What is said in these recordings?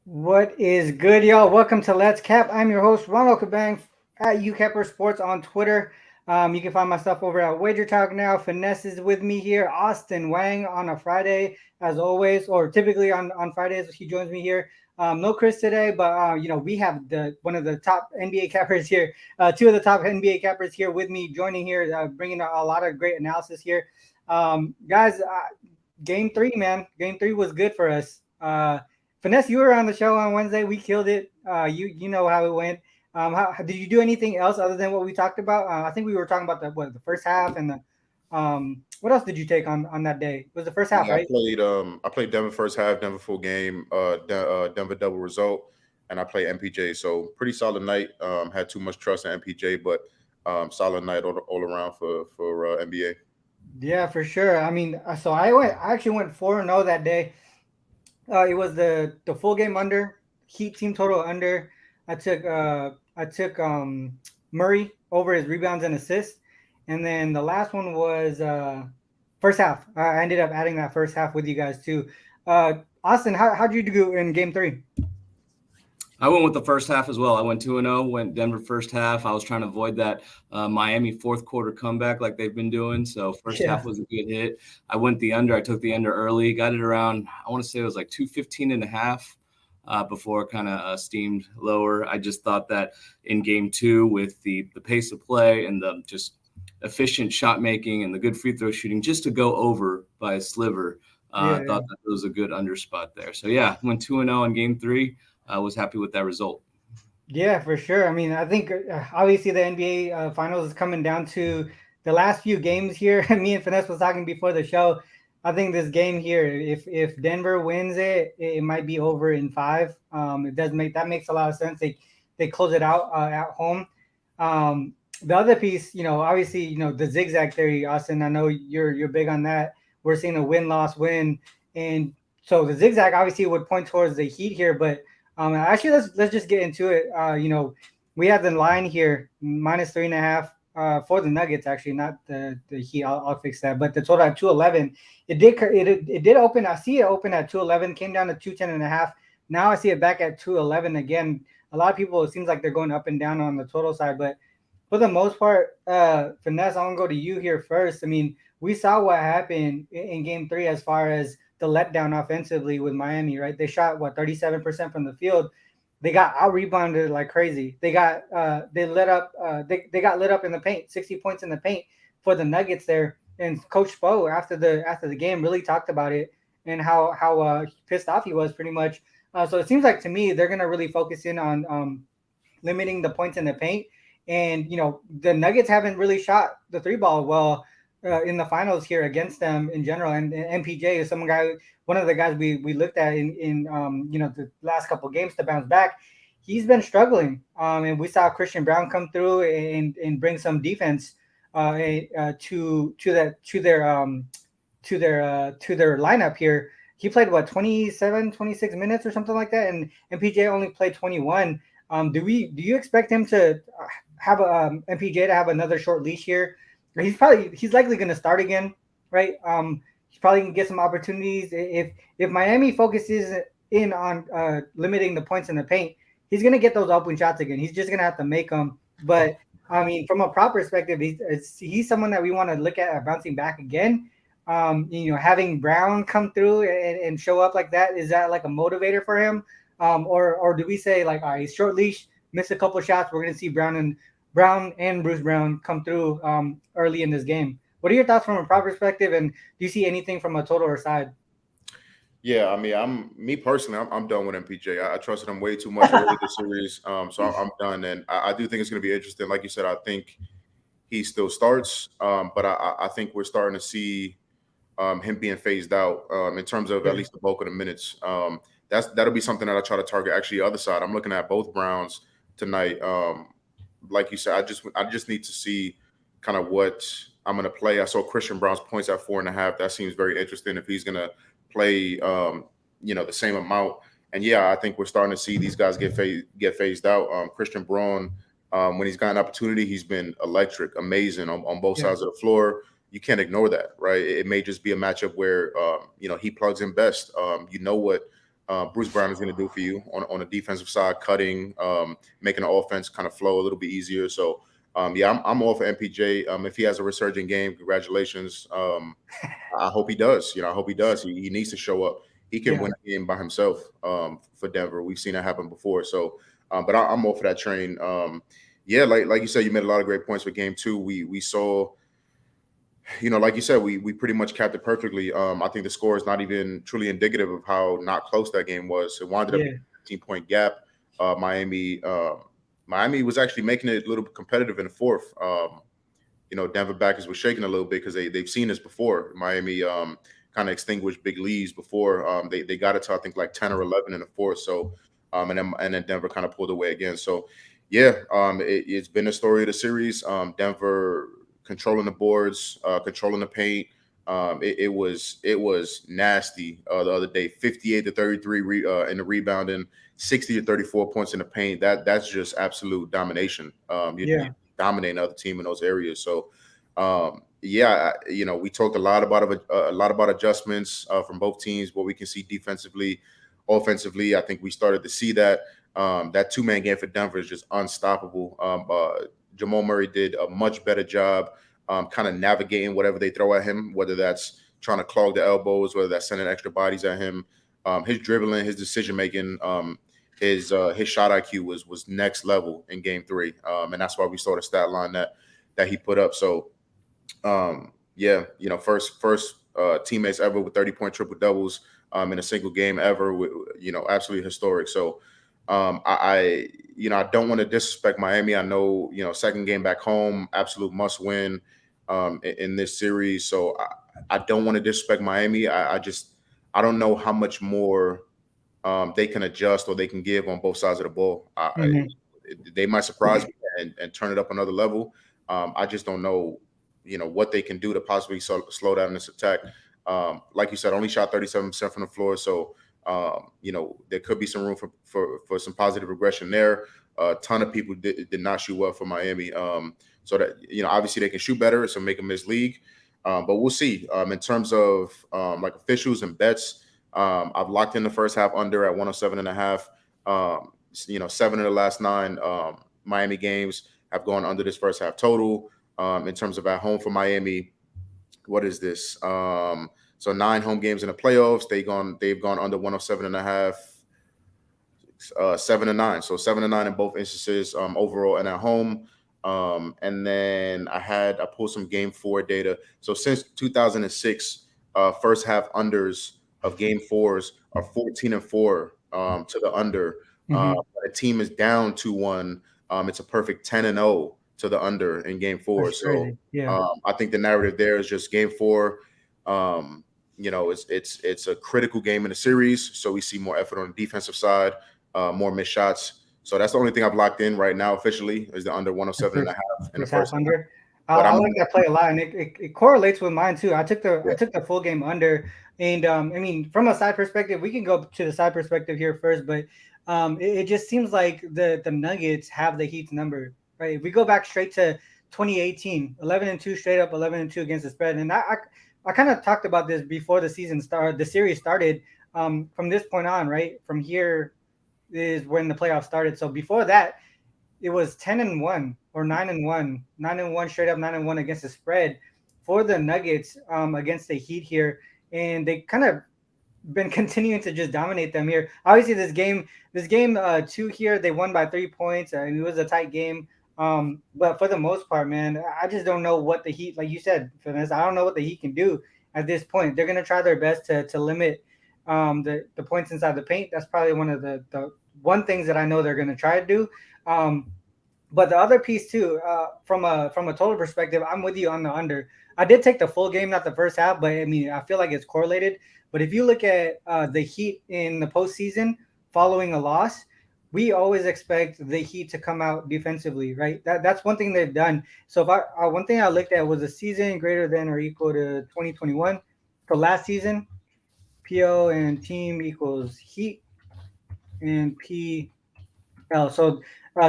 What is good, y'all? Welcome to Let's Cap. I'm your host, Ronald at Youcapper Sports on Twitter. You can find my stuff over at Wagertalk now. Finesse is with me here. Austin Wang on a Friday, as always, or typically on Fridays, he joins me here. No Chris today, but we have one of the top NBA cappers here, two of the top NBA cappers here with me, joining here, bringing a lot of great analysis here. Guys, game three, man. Game three was good for us. Finesse, you were on the show on Wednesday. We killed it. You know how it went. Did you do anything else other than what we talked about? I think we were talking about the first half and the what else did you take on that day? It was the first half, Yeah, right? I played Denver first half, Denver full game, Denver double result, and I played MPJ. So pretty solid night. Had too much trust in MPJ, but solid night all around for NBA. Yeah, for sure. I mean, so I actually went 4-0 that day. It was the full game under, Heat team total under. I took Murray over his rebounds and assists, and then the last one was first half. I ended up adding that first half with you guys too. Austin, how'd you do in game three? I went with the first half as well. I went 2-0, went Denver first half. I was trying to avoid that Miami fourth quarter comeback like they've been doing. So first half Yeah, was a good hit. I went the under. I took the under early, got it around, I want to say it was like 215 and a half before it kind of steamed lower. I just thought that in game two with the pace of play and the just efficient shot making and the good free throw shooting just to go over by a sliver, yeah, thought that was a good under spot there. So yeah, went 2-0 in game three. I was happy with that result. yeah, for sure. I mean, I think obviously the NBA finals is coming down to the last few games here. Me and Finesse was talking before the show. I think this game here, if Denver wins it, it might be over in five. It does make that makes a lot of sense. They close it out at home. The other piece, obviously, the zigzag theory, Austin. I know you're big on that. We're seeing a win loss win, and so the zigzag obviously would point towards the Heat here, but actually, let's just get into it. We have the line here -3.5 for the Nuggets. Actually, not the Heat. I'll fix that. But the total at 211. It did open. I see it open at 211. Came down to 210.5. Now I see it back at 211 again. A lot of people, it seems like they're going up and down on the total side, but for the most part, Finesse, I want to go to you here first. I mean, we saw what happened in game three as far as the letdown offensively with Miami, right? They shot, 37% from the field. They got out rebounded like crazy. They got lit up in the paint, 60 points in the paint for the Nuggets there. And Coach Spo after the game really talked about it and how pissed off he was pretty much. So it seems like to me they're gonna really focus in on limiting the points in the paint. And the Nuggets haven't really shot the three ball well in the finals here against them in general. And MPJ is one of the guys we looked at in the last couple of games to bounce back. He's been struggling, and we saw Christian Brown come through and bring some defense to their lineup here. He played 27, 26 minutes or something like that, and MPJ only played 21. Do you expect him to have MPJ to have another short leash here? He's likely going to start again, right? He's probably going to get some opportunities if Miami focuses in on limiting the points in the paint. He's going to get those open shots again. He's just going to have to make them. But I mean, from a prop perspective, he's someone that we want to look at bouncing back again. Having Brown come through and show up like that, is that like a motivator for him? Or do we say like, all right, he's short leash, missed a couple of shots. We're going to see Brown and Bruce Brown come through early in this game. What are your thoughts from a prop perspective, and do you see anything from a total or side? Yeah, I mean, me personally, I'm done with MPJ. I trusted him way too much early this series, so I'm done. And I do think it's going to be interesting. Like you said, I think he still starts, but I think we're starting to see him being phased out in terms of at Yeah. least the bulk of the minutes. That'll be something that I try to target. Actually, other side, I'm looking at both Browns tonight. Like you said, I just need to see kind of what I'm going to play. I saw Christian Brown's points at 4.5. That seems very interesting if he's going to play, the same amount. And yeah, I think we're starting to see these guys get phased out. Christian Braun, when he's got an opportunity, he's been electric, amazing on both Yeah. sides of the floor. You can't ignore that, right? It may just be a matchup where he plugs in best. You know what Bruce Brown is going to do for you on the defensive side, cutting, making the offense kind of flow a little bit easier. So, I'm all for MPJ. If he has a resurgent game, congratulations. I hope he does. I hope he does. He needs to show up. He can win a game by himself for Denver. We've seen that happen before. So, but I'm all for that train. Like you said, you made a lot of great points for game 2. We saw, like you said, we pretty much capped it perfectly. I think the score is not even truly indicative of how not close that game was. It wound up a 15-point gap. Miami was actually making it a little bit competitive in the fourth. Denver backers were shaking a little bit because they've seen this before. Miami kind of extinguished big leads before. They got it to, I think, like 10 or 11 in the fourth. So, and then Denver kind of pulled away again. So, it's been a story of the series. Denver controlling the boards, controlling the paint. It was nasty the other day. 58-33 in the rebounding, 60-34 points in the paint. That's just absolute domination. You're dominating the other team in those areas. So, we talked a lot about adjustments from both teams, what we can see defensively, offensively. I think we started to see that. That 2-man game for Denver is just unstoppable. Jamal Murray did a much better job kind of navigating whatever they throw at him, whether that's trying to clog the elbows, whether that's sending extra bodies at him. His dribbling, his decision-making, his shot IQ was next level in game 3. And that's why we saw the stat line that he put up. So, first teammates ever with 30-point triple-doubles in a single game ever, absolutely historic. So, I don't want to disrespect Miami. I know, second game back home, absolute must win in this series. So I don't want to disrespect Miami. I don't know how much more they can adjust or they can give on both sides of the ball. They might surprise me and turn it up another level. I just don't know, what they can do to possibly slow down this attack. Like you said, only shot 37% from the floor. So, there could be some room for some positive regression there. A ton of people did not shoot well for Miami. So that, obviously they can shoot better, so make them miss league. But we'll see. In terms of like officials and bets, I've locked in the first half under at 107.5. 7 of the last 9 Miami games have gone under this first half total. In terms of at home for Miami, what is this? So 9 home games in the playoffs, they've gone under 107.5, 7 and 9. So 7 and 9 in both instances, overall and at home. And then I pulled some game 4 data. So since 2006, first half unders of game 4s are 14-4 to the under. When a team is down 2-1, it's a perfect 10-0 to the under in game 4. That's so crazy. I think the narrative there is just game 4. It's a critical game in the series, so we see more effort on the defensive side, more missed shots. So that's the only thing I've locked in right now officially is the under 107.5 in the first under. I like that play a lot, and it correlates with mine too. I took the full game under, and from a side perspective, we can go to the side perspective here first, but it just seems like the Nuggets have the Heat's number, right? If we go back straight to 2018, 11-2 straight up, 11-2 against the spread, and I kind of talked about this before the season started. The series started. From this point on, right? From here is when the playoffs started. So before that, it was 10-1 or 9-1, 9-1 straight up, 9-1 against the spread for the Nuggets against the Heat here, and they kind of been continuing to just dominate them here. Obviously, this game 2 here, they won by 3 points, and it was a tight game. But for the most part, man, I just don't know what the Heat, like you said, Finesse, I don't know what the Heat can do at this point. They're going to try their best to limit the points inside the paint. That's probably one of the one things that I know they're going to try to do. But the other piece too, from a total perspective, I'm with you on the under. I did take the full game, not the first half, but I feel like it's correlated. But if you look at the Heat in the postseason following a loss, we always expect the Heat to come out defensively, right? That's one thing they've done. So if one thing I looked at was a season greater than or equal to 2021. For last season, PO and team equals Heat and PL. So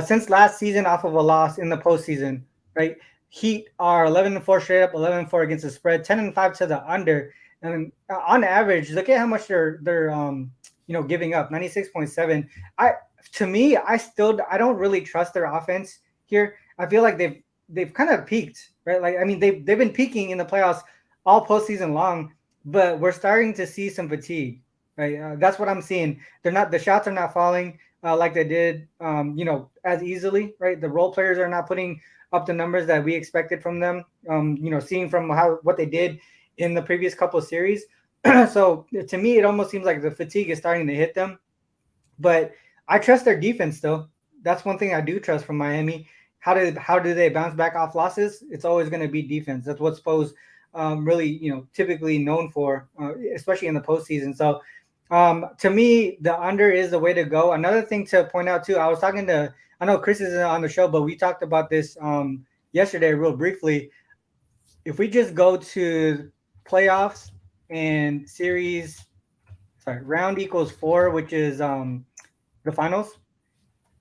since last season, off of a loss in the postseason, right? Heat are 11-4 straight up, 11-4 against the spread, 10-5 to the under. And on average, look at how much their giving up 96.7. To me, I don't really trust their offense here. I feel like they've kind of peaked, right? Like, I mean, they've been peaking in the playoffs all postseason long, but we're starting to see some fatigue, right? That's what I'm seeing. The shots are not falling like they did, as easily, right? The role players are not putting up the numbers that we expected from them. Seeing from what they did in the previous couple of series. So to me, it almost seems like the fatigue is starting to hit them. But I trust their defense still. That's one thing I do trust from Miami. How do they bounce back off losses? It's always going to be defense. That's what Spo's really typically known for, especially in the postseason. So to me, the under is the way to go. Another thing to point out too, I know Chris isn't on the show, but we talked about this yesterday real briefly. If we just go to playoffs and round equals 4, which is the finals,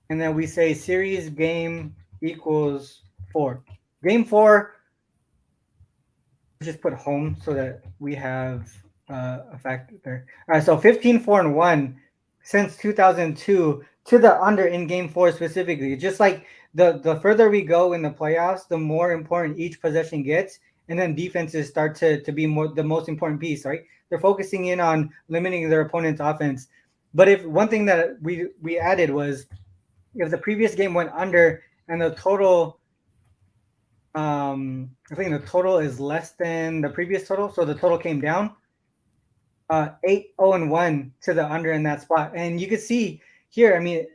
and then we say series game equals 4. Game 4, just put home so that we have a factor there. All right, so 15-4-1 since 2002 to the under in game 4 specifically. Just like the further we go in the playoffs, the more important each possession gets, and then defenses start to be the most important piece, right? They're focusing in on limiting their opponent's offense. But if one thing that we added was if the previous game went under and the total, I think the total is less than the previous total, so the total came down 8-0-1 to the under in that spot. And you can see here, I mean,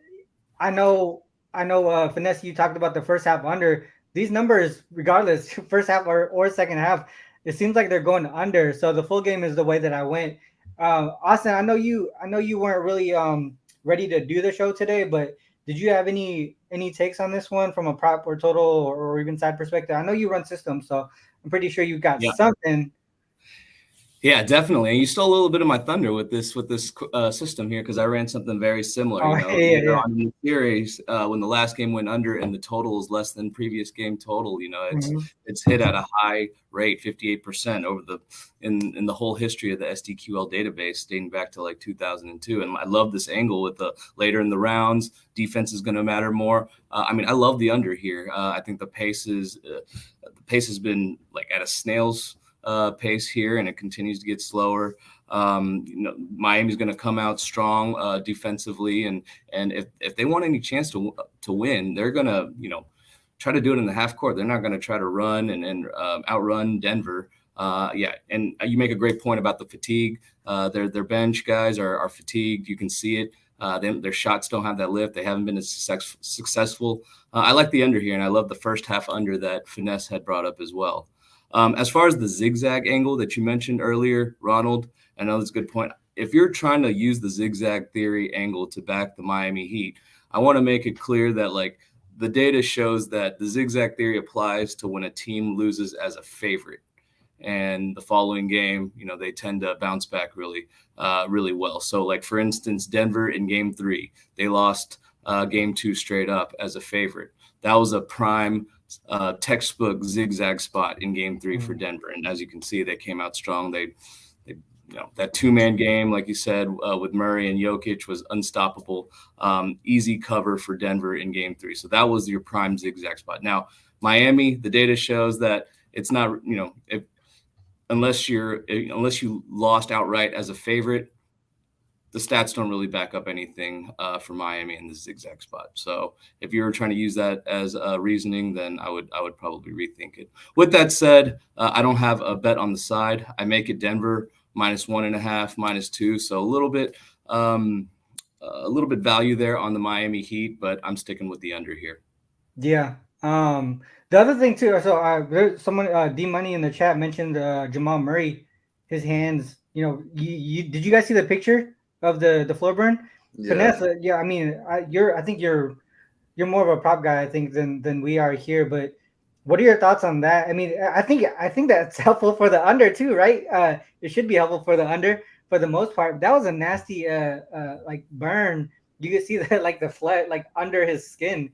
I know Finesse, you talked about the first half under. These numbers, regardless, first half or second half, it seems like they're going under. So the full game is the way that I went. Austin, I know you weren't really ready to do the show today, but did you have any takes on this one from a prop or total or even side perspective? I know you run systems, so I'm pretty sure you got something. Yeah, definitely. You stole a little bit of my thunder with this system here because I ran something very similar. On the series, when the last game went under and the total is less than previous game total, it's hit at a high rate, 58% over in the whole history of the SDQL database dating back to like 2002. And I love this angle with the later in the rounds, defense is going to matter more. I love the under here. I think the pace has been like at a snail's pace here, and it continues to get slower. Miami's going to come out strong defensively, and if they want any chance to win, they're going to try to do it in the half court. They're not going to try to run and outrun Denver. And you make a great point about the fatigue. Their bench guys are fatigued. You can see it. Their shots don't have that lift. They haven't been as successful. I like the under here, and I love the first half under that Finesse had brought up as well. As far as the zigzag angle that you mentioned earlier, Ronald, I know that's a good point. If you're trying to use the zigzag theory angle to back the Miami Heat, I want to make it clear that like the data shows that the zigzag theory applies to when a team loses as a favorite. And the following game, they tend to bounce back really well. So like, for instance, Denver in game 3, they lost game 2 straight up as a favorite. That was a prime textbook zigzag spot in game 3 for Denver. And as you can see, they came out strong. They that 2-man game, like you said, with Murray and Jokic was unstoppable. Easy cover for Denver in game 3. So that was your prime zigzag spot. Now, Miami, the data shows that it's not, unless you lost outright as a favorite, the stats don't really back up anything for Miami in the zigzag spot. So if you were trying to use that as reasoning, then I would probably rethink it. With that said, I don't have a bet on the side. I make it Denver -1.5, -2. So a little bit value there on the Miami Heat, but I'm sticking with the under here. Yeah. The other thing too. So someone D-Money in the chat mentioned Jamal Murray, his hands. Did you guys see the picture of the floor burn? Yeah. Vanessa, I think you're more of a prop guy, I think, than we are here. But what are your thoughts on that? I mean, I think that's helpful for the under too, right? It should be helpful for the under for the most part. That was a nasty like burn. You can see that like the flesh like under his skin.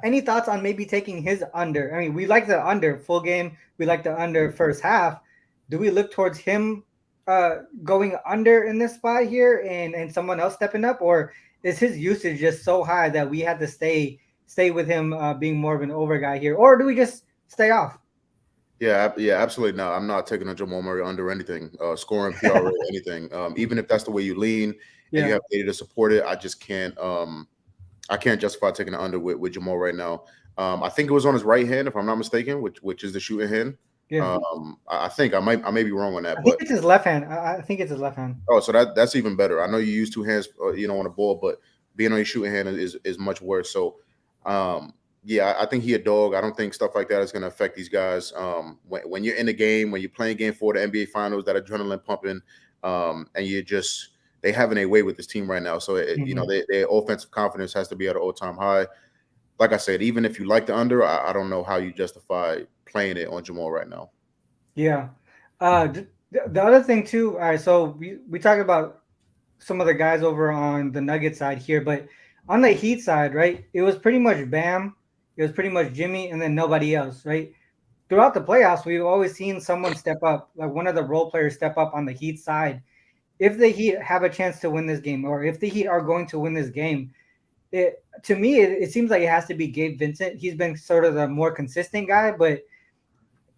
Any thoughts on maybe taking his under? I mean, we like the under full game. We like the under first half. Do we look towards him going under in this spot here and someone else stepping up, or is his usage just so high that we had to stay with him being more of an over guy here, or do we just stay off? Yeah, absolutely. No, I'm not taking a Jamal Murray under anything, scoring PRA, anything. Even if that's the way you lean and you have data to support it, I just can't. I can't justify taking an under with Jamal right now. I think it was on his right hand, if I'm not mistaken, which is the shooting hand. Yeah. I think I may be wrong on that, I but think it's his left hand. I think it's his left hand. oh, so that's even better. I know you use two hands, on a ball, but being on your shooting hand is much worse. So, yeah, I think he a dog. I don't think stuff like that is going to affect these guys. When you're in the game, when you're playing Game 4 of the NBA Finals, that adrenaline pumping, and they having a way with this team right now. So their offensive confidence has to be at an all-time high. Like I said, even if you like the under, I don't know how you justify playing it on Jamal right now. Yeah. The other thing too. All right, so we talked about some of the guys over on the Nugget side here, but on the Heat side, right? It was pretty much Bam, it was pretty much Jimmy, and then nobody else, right? Throughout the playoffs, we've always seen someone step up, like one of the role players step up on the Heat side. If the Heat have a chance to win this game, or if the Heat are going to win this game, to me it seems like it has to be Gabe Vincent. He's been sort of the more consistent guy, but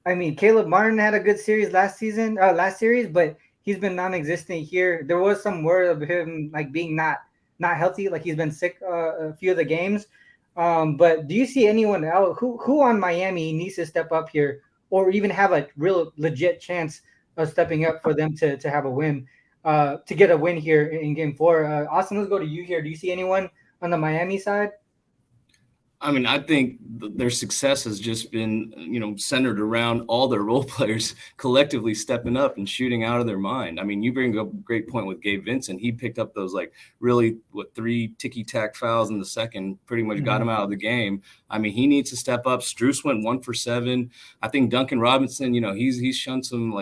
I mean, Caleb Martin had a good series last series, but he's been non-existent here. There was some word of him like being not healthy, like he's been sick a few of the games. But do you see anyone else who on Miami needs to step up here, or even have a real legit chance of stepping up for them to have a win, to get a win here in Game 4? Austin, let's go to you here. Do you see anyone on the Miami side? I mean, I think their success has just been, centered around all their role players collectively stepping up and shooting out of their mind. I mean, you bring up a great point with Gabe Vincent. He picked up those really 3 ticky-tack fouls in the second, pretty much got him out of the game. I mean, he needs to step up. Strus went 1 for 7. I think Duncan Robinson, he's shown some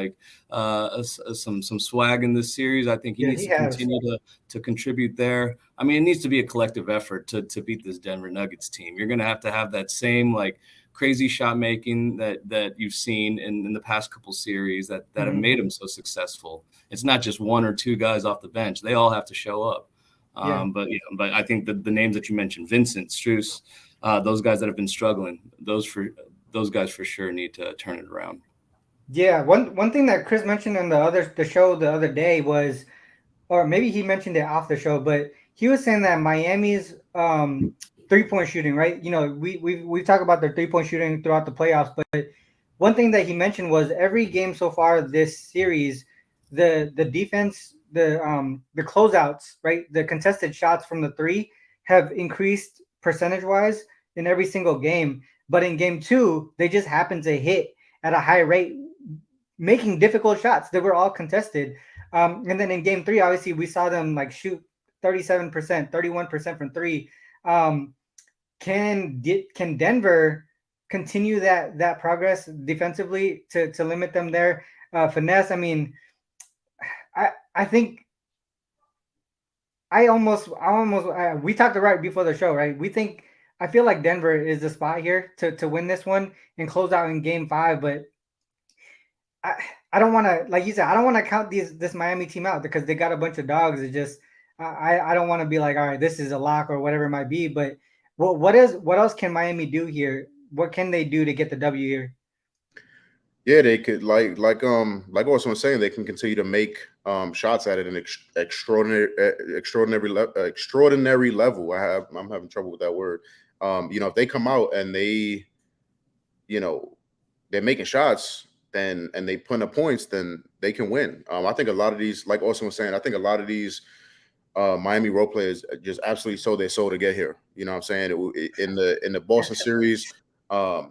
some swag in this series. I think he needs to continue to contribute there. I mean, it needs to be a collective effort to beat this Denver Nuggets team. You're going to have that same crazy shot making that you've seen in the past couple series that have made them so successful. It's not just 1 or 2 guys off the bench; they all have to show up. But I think the names that you mentioned, Vincent, Strus, those guys that have been struggling, those guys for sure need to turn it around. Yeah, one thing that Chris mentioned on the show the other day was, or maybe he mentioned it off the show, but he was saying that Miami's 3-point shooting, right? We've talked about their 3-point shooting throughout the playoffs, but one thing that he mentioned was every game so far this series, the defense, the closeouts, right? The contested shots from the 3 have increased percentage-wise in every single game. But in Game 2, they just happened to hit at a high rate, making difficult shots. They were all contested. And then in Game 3, obviously, we saw them shoot 37%, 31% from 3. Can Denver continue that progress defensively to limit them there? Finesse, I mean, I think we talked right before the show, right? I feel like Denver is the spot here to win this one and close out in Game 5, but I don't want to, like you said, I don't want to count this Miami team out because they got a bunch of dogs. It's just I don't want to be like, all right, this is a lock or whatever it might be. But what else can Miami do here? What can they do to get the W here? Yeah, they could like Austin was saying, they can continue to make shots at an extraordinary level. I'm having trouble with that word. If they come out and they're making shots, and they put up points, then they can win. I think a lot of these, like Austin was saying, I think a lot of these Miami role players just absolutely sold their soul to get here. You know what I'm saying? In the Boston series, I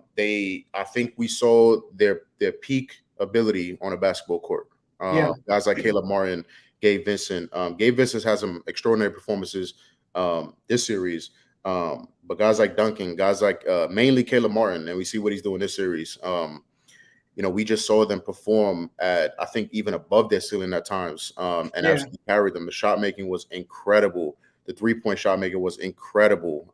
think we saw their peak ability on a basketball court. Guys like Caleb Martin, Gabe Vincent. Gabe Vincent has some extraordinary performances this series. But guys like Duncan, guys like mainly Caleb Martin, and we see what he's doing this series. We just saw them perform at, I think, even above their ceiling at times, and absolutely carried them. The shot making was incredible. The 3-point shot making was incredible.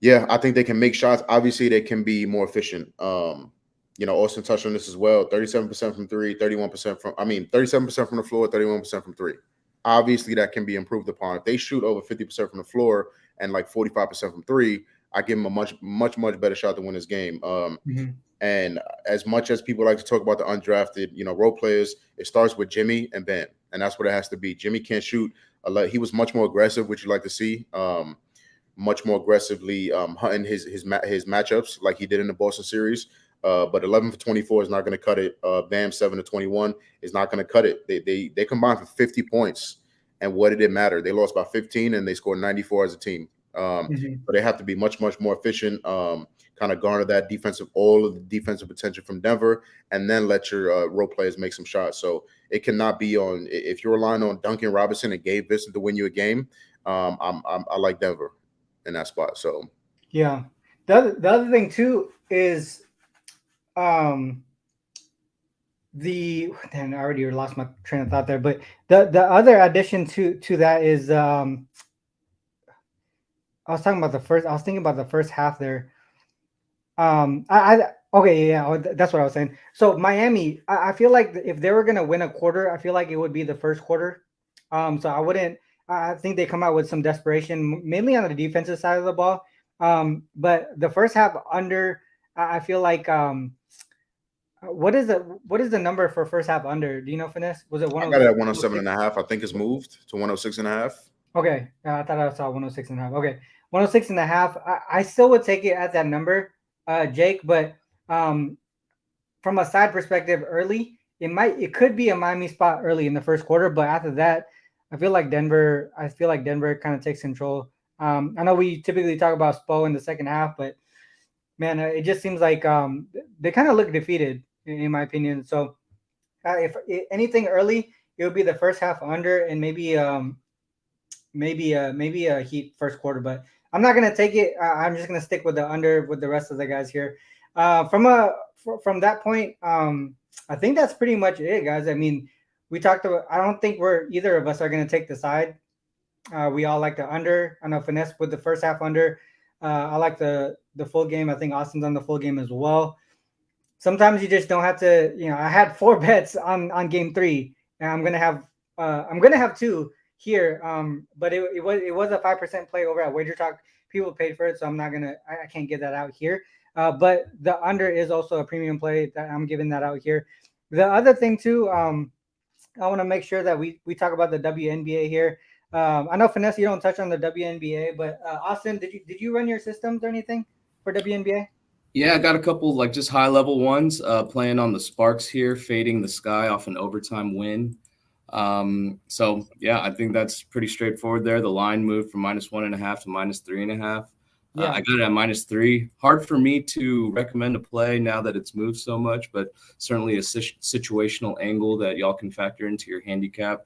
I think they can make shots. Obviously, they can be more efficient. Austin touched on this as well. 37% from three, 31% from. 37% from the floor, 31% from three. Obviously, that can be improved upon. If they shoot over 50% from the floor and like 45% from three, I give them a much, much, much better shot to win this game. And as much as people like to talk about the undrafted, role players, it starts with Jimmy and Ben, and that's what it has to be. Jimmy can't shoot. He was much more aggressive, which you like to see. Much more aggressively hunting his matchups like he did in the Boston series. But 11 for 24 is not going to cut it. Bam 7 to 21 is not going to cut it. They combined for 50 points, and what did it matter? They lost by 15 and they scored 94 as a team. But they have to be much, much more efficient. Kind of garner that all of the defensive potential from Denver, and then let your role players make some shots. So it cannot be on if you're relying on Duncan Robinson and Gabe Vincent to win you a game. I like Denver in that spot. So yeah, the other thing too is I already lost my train of thought there, but the other addition to that is I was thinking about the first half there. Okay, yeah, that's what I was saying. So Miami, I feel like if they were gonna win a quarter, I feel like it would be the first quarter. So I think they come out with some desperation, mainly on the defensive side of the ball. But the first half under, I feel like what is the number for first half under? Do you know, Finesse? Was it 106? I got it at 107.5. I think it's moved to 106.5. Okay. I thought I saw 106.5. Okay. 106.5. I still would take it at that number, Jake, but from a side perspective early, it could be a Miami spot early in the first quarter, but after that, I feel like Denver kind of takes control. I know we typically talk about Spo in the second half, but man, it just seems like they kind of look defeated in my opinion. So if anything early, it would be the first half under and maybe a Heat first quarter, but I'm not gonna take it. I'm just gonna stick with the under with the rest of the guys here. From that point, I think that's pretty much it, guys. I mean, we talked about. I don't think either of us are gonna take the side. We all like the under. I know Finesse with the first half under. I like the full game. I think Austin's on the full game as well. Sometimes you just don't have to. I had 4 bets on game 3, and I'm gonna have 2 here. But it was a 5% play over at Wagertalk. People paid for it, so I can't get that out here. But the under is also a premium play that I'm giving that out here. The other thing too, I want to make sure that we talk about the WNBA here. I know Finesse, you don't touch on the WNBA, but Austin, did you run your systems or anything for WNBA? Yeah, I got a couple like just high level ones. Playing on the Sparks here, fading the sky off an overtime win. So yeah, I think that's pretty straightforward there. The line moved from -1.5 to -3.5. Yeah. I got it at -3. Hard for me to recommend a play now that it's moved so much, but certainly a situational angle that y'all can factor into your handicap.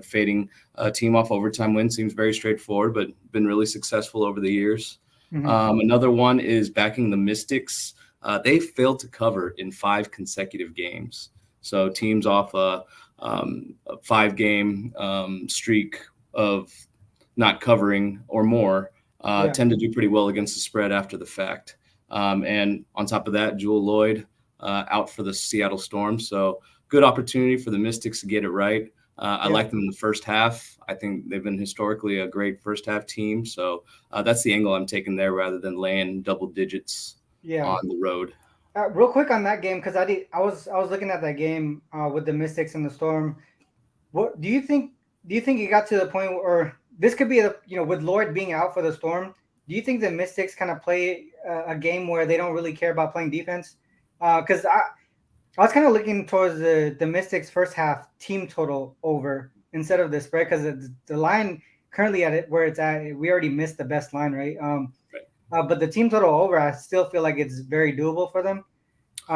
Fading a team off overtime win seems very straightforward, but been really successful over the years. Another one is backing the Mystics. They failed to cover in 5 consecutive games. So teams off a 5-game streak of not covering or more tend to do pretty well against the spread after the fact. And on top of that, Jewel Lloyd out for the Seattle Storm. So good opportunity for the Mystics to get it right. I like them in the first half. I think they've been historically a great first half team. So that's the angle I'm taking there rather than laying double digits on the road. Real quick on that game, because I was looking at that game with the Mystics and the Storm. What do you think? Do you think it got to the point where this could be with Lloyd being out for the Storm? Do you think the Mystics kind of play a game where they don't really care about playing defense? Because I was kind of looking towards the Mystics first half team total over instead of the spread, because the line currently at it where it's at, we already missed the best line, right? But the team total over, I still feel like it's very doable for them.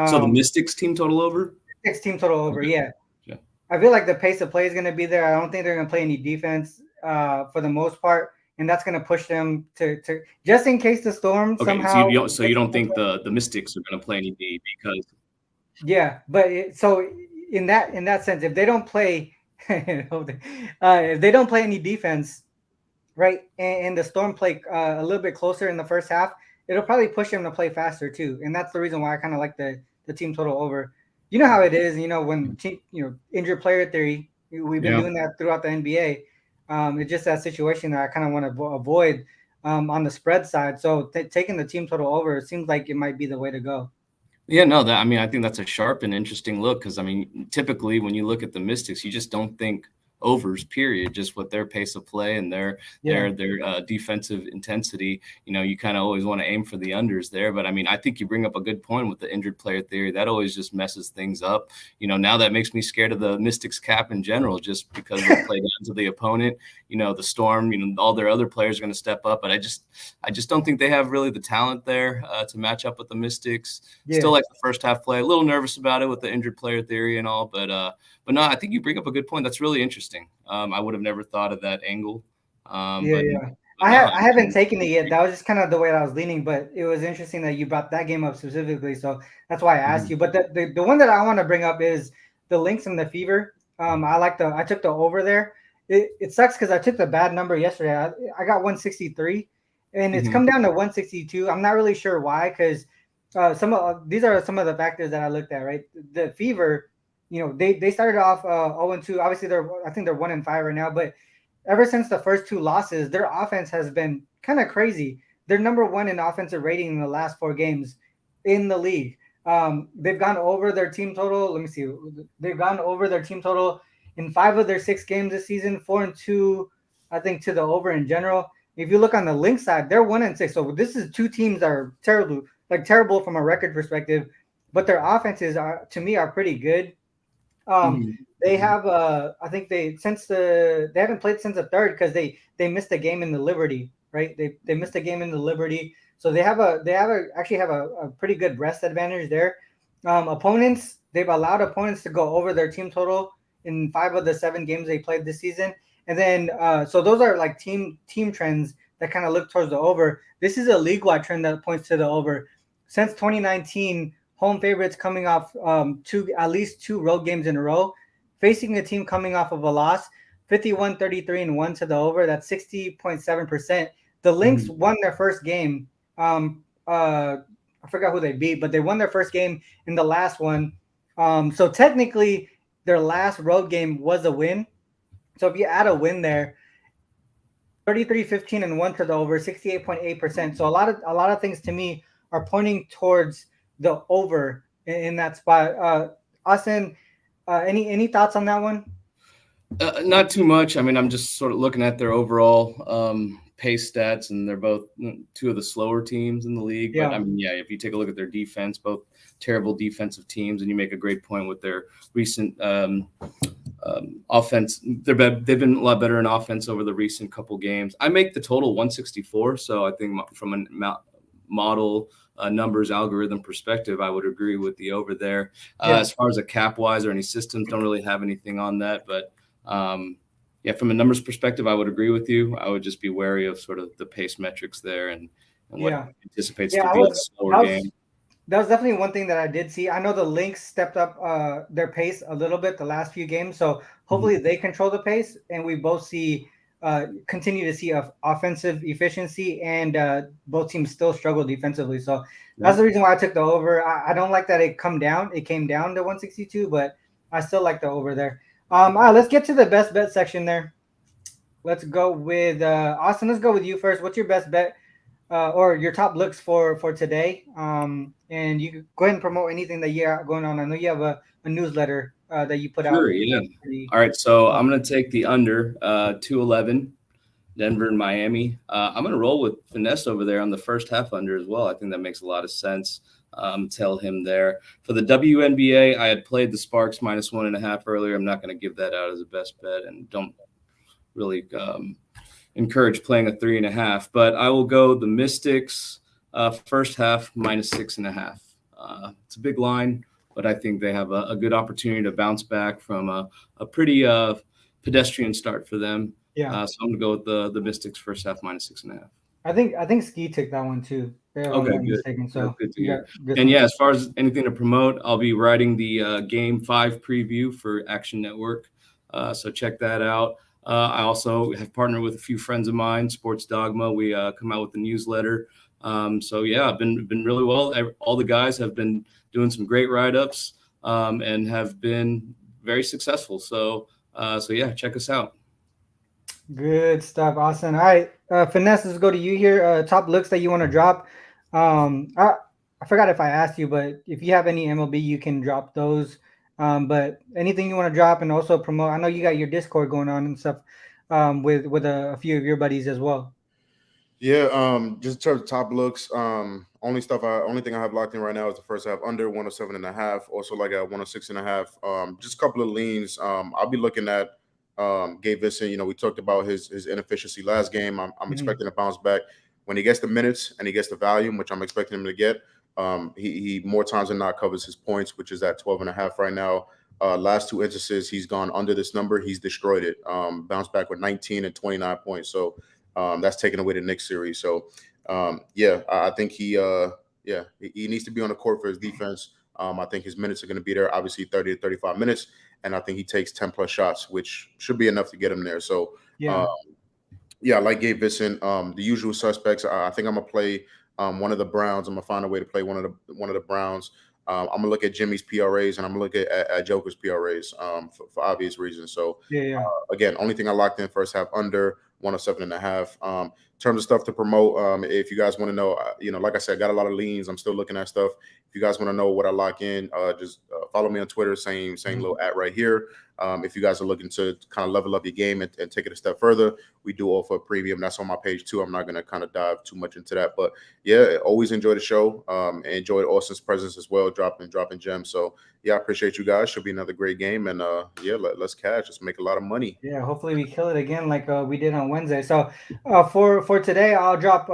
So the Mystics team total over? Mystics team total over, yeah. I feel like the pace of play is going to be there. I don't think they're going to play any defense for the most part, and that's going to push them to just in case the Storm somehow. So you don't think the Mystics are going to play any D because? Yeah, but so in that sense, if they don't play, if they don't play any defense, right, and the Storm play a little bit closer in the first half, it'll probably push them to play faster too, and that's the reason why I kind of like the the team total over. You know how it is. When injured player theory. We've been doing that throughout the NBA. It's just that situation that I kind of want to avoid on the spread side. So taking the team total over seems like it might be the way to go. Yeah, no, I think that's a sharp and interesting look because, typically when you look at the Mystics, you just don't think overs, period, just with their pace of play and their defensive intensity. You kind of always want to aim for the unders there. But, I think you bring up a good point with the injured player theory. That always just messes things up. Now that makes me scared of the Mystics cap in general just because they play down to the opponent. The Storm, all their other players are going to step up. But I just don't think they have really the talent there to match up with the Mystics. Yeah. Still like the first half play. A little nervous about it with the injured player theory and all. But no, I think you bring up a good point. That's really interesting. I would have never thought of that angle. I haven't taken it yet. That was just kind of the way I was leaning, but it was interesting that you brought that game up specifically. So that's why I asked you. But the one that I want to bring up is the Lynx and the Fever. I took the over there. It sucks because I took the bad number yesterday. I got 163, and it's come down to 162. I'm not really sure why, because these are some of the factors that I looked at. Right, the Fever. They started off 0-2. Obviously, I think they're 1-5 right now. But ever since the first two losses, their offense has been kind of crazy. They're number one in offensive rating in the last 4 games in the league. They've gone over their team total. Let me see. They've gone over their team total in 5 of their 6 games this season. 4-2, I think, to the over in general. If you look on the Lynx side, they're 1-6. So this is 2 teams that are terrible from a record perspective. But their offenses to me are pretty good. They have I think they haven't played since the 3rd because they missed a game in the Liberty, right? They missed a game in the Liberty, so they actually have a pretty good rest advantage there. They've allowed opponents to go over their team total in 5 of the 7 games they played this season, and then so those are like team trends that kind of look towards the over. This is a league-wide trend that points to the over. Since 2019. Home favorites coming off at least 2 road games in a row, facing a team coming off of a loss, 51-33-1 to the over. That's 60.7%. The Lynx won their first game. I forgot who they beat, but they won their first game in the last one. So technically, their last road game was a win. So if you add a win there, 33-15-1 to the over, 68.8%. So a lot of things to me are pointing towards the over in that spot. Austin, any thoughts on that one? Not too much. I'm just sort of looking at their overall pace stats, and they're both 2 of the slower teams in the league. Yeah. But if you take a look at their defense, both terrible defensive teams, and you make a great point with their recent offense. They've been a lot better in offense over the recent couple games. I make the total 164, so I think from a model numbers algorithm perspective, I would agree with the over there. As far as a cap wise or any systems, don't really have anything on that, but from a numbers perspective, I would agree with you. I would just be wary of sort of the pace metrics there and what anticipates to be a slower game. That was definitely one thing that I did see. I know the Lynx stepped up their pace a little bit the last few games, so hopefully they control the pace and we both continue to see offensive efficiency, and both teams still struggle defensively. So that's the reason why I took the over. I don't like that it came down to 162, but I still like the over there. All right, let's get to the best bet section there. Let's go with Austin. Let's go with you first. What's your best bet or your top looks for today? And you can go ahead and promote anything that you have going on. I know you have a newsletter that you put out. Sure, yeah. All right, so I'm going to take the under 211, Denver and Miami. I'm going to roll with finesse over there on the first half under as well. I think that makes a lot of sense. Tell him there. For the WNBA, I had played the Sparks -1.5 earlier. I'm not going to give that out as a best bet, and don't really encourage playing a 3.5. But I will go the Mystics first half -6.5. It's a big line, but I think they have a good opportunity to bounce back from a pretty pedestrian start for them. Yeah. So I'm gonna go with the Mystics first half -6.5. I think Ski took that one too. Okay, good. So good to hear. And as far as anything to promote, I'll be writing the Game 5 preview for Action Network. So check that out. I also have partnered with a few friends of mine, Sports Dogma. We come out with a newsletter So yeah, I've been really well. All the guys have been doing some great write-ups and have been very successful. So yeah, check us out. Good stuff, Austin. All right, Finesse, let's go to you here. Top looks that you want to drop. I forgot if I asked you, but if you have any MLB, you can drop those. But anything you want to drop and also promote. I know you got your Discord going on and stuff with a few of your buddies as well. Yeah, just in terms of top looks, only thing I have locked in right now is the first half under 107.5. Also like at 106.5. Just a couple of leans. I'll be looking at Gabe Vincent. You know, we talked about his inefficiency last game. I'm expecting to bounce back when he gets the minutes and he gets the volume, which I'm expecting him to get. He more times than not covers his points, which is at 12.5 right now. Last two instances, he's gone under this number. He's destroyed it. Bounced back with 19 and 29 points. So that's taken away the Knicks series. So I think he needs to be on the court for his defense. I think his minutes are going to be there, obviously 30 to 35 minutes. And I think he takes 10 plus shots, which should be enough to get him there. So I like Gabe Vincent. The usual suspects. I think I'm gonna play one of the Browns. I'm gonna find a way to play one of the Browns. I'm gonna look at Jimmy's PRAs and I'm gonna look at Joker's PRAs for obvious reasons. So again, only thing I locked in first half under 107.5. In terms of stuff to promote, if you guys want to know, like I said, I got a lot of leans. I'm still looking at stuff. If you guys want to know what I lock in, just follow me on Twitter, same little @ right here. If you guys are looking to kind of level up your game and take it a step further, we do offer a premium. That's on my page too. I'm not going to kind of dive too much into that, but yeah, always enjoy the show. Enjoyed Austin's presence as well, dropping gems. So yeah, I appreciate you guys. Should be another great game, and let's cash. Let's make a lot of money. Yeah, hopefully we kill it again like we did on Wednesday. So for today, I'll drop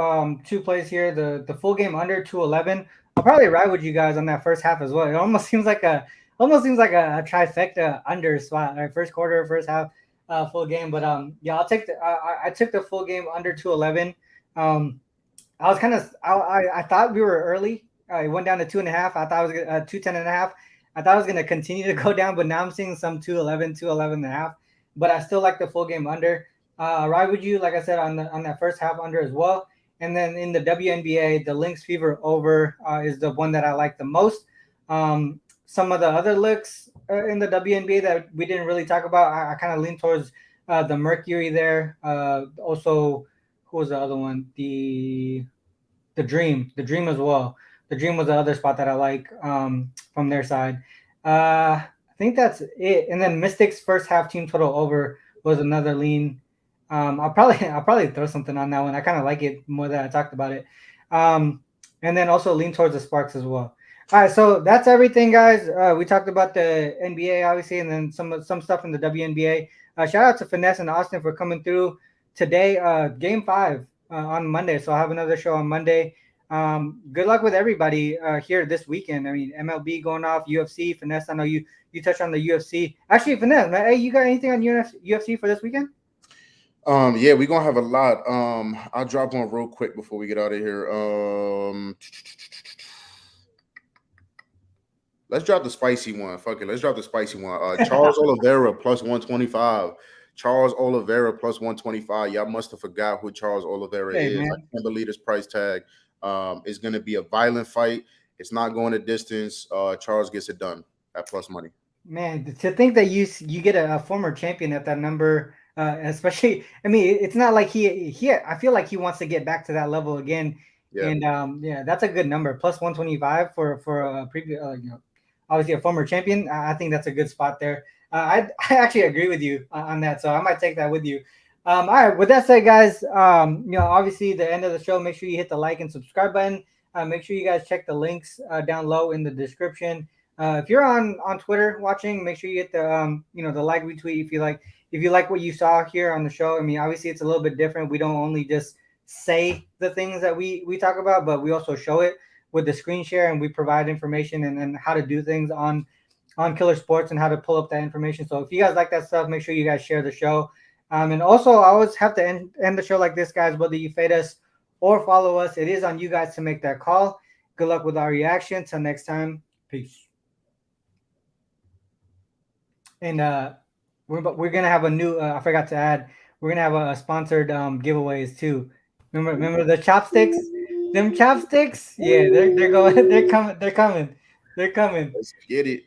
2 plays here. The full game under 211. I'll probably ride with you guys on that first half as well. It almost seems like a trifecta under spot. Right? First quarter, first half, full game. But I'll take I took the full game under 211. I thought we were early. It went down to 2.5. I thought it was 210.5. I thought it was going to continue to go down, but now I'm seeing some 211.5. But I still like the full game under. Ride with you, like I said, on that first half under as well. And then in the WNBA, the Lynx Fever over is the one that I like the most. Some of the other looks in the WNBA that we didn't really talk about, I kind of lean towards the Mercury there. Also, who was the other one? The Dream as well. The Dream was the other spot that I like from their side. I think that's it. And then Mystics first half team total over was another lean. I'll probably throw something on that one. I kind of like it more than I talked about it. And then also lean towards the Sparks as well. All right, so that's everything, guys. We talked about the NBA, obviously, and then some stuff in the WNBA. Shout out to Finesse and Austin for coming through today. Game 5 on Monday, so I'll have another show on Monday. Good luck with everybody here this weekend. I mean, MLB going off, UFC, Finesse. I know you touched on the UFC. Actually, Finesse, man, hey, you got anything on UFC for this weekend? Yeah, we're gonna have a lot. I'll drop one real quick before we get out of here. Let's drop the spicy one. Fuck it. Let's drop the spicy one. Charles Oliveira plus 125. Charles Oliveira plus 125. Y'all must have forgot who Charles Oliveira is. Man. I can't believe this price tag. It's going to be a violent fight. It's not going a distance. Charles gets it done at plus money. Man, to think that you get a former champion at that number, especially, I mean, it's not like he I feel like he wants to get back to that level again. Yeah. And that's a good number. Plus 125 for a previous, obviously a former champion. I think that's a good spot there. I actually agree with you on that, so I might take that with you. All right. With that said, guys, obviously the end of the show. Make sure you hit the like and subscribe button. Make sure you guys check the links down low in the description. If you're on Twitter watching, make sure you hit the the like, retweet if you like what you saw here on the show. I mean, obviously it's a little bit different. We don't only just say the things that we talk about, but we also show it with the screen share, and we provide information and how to do things on Killer Sports and how to pull up that information. So if you guys like that stuff, make sure you guys share the show. And also, I always have to end the show like this, guys. Whether you fade us or follow us, it is on you guys to make that call. Good luck with our reaction. Till next time, peace. And we're gonna have a new. I forgot to add. We're gonna have a sponsored giveaways too. Remember the chopsticks? Them chopsticks, yeah, they're going, they're coming. Let's get it.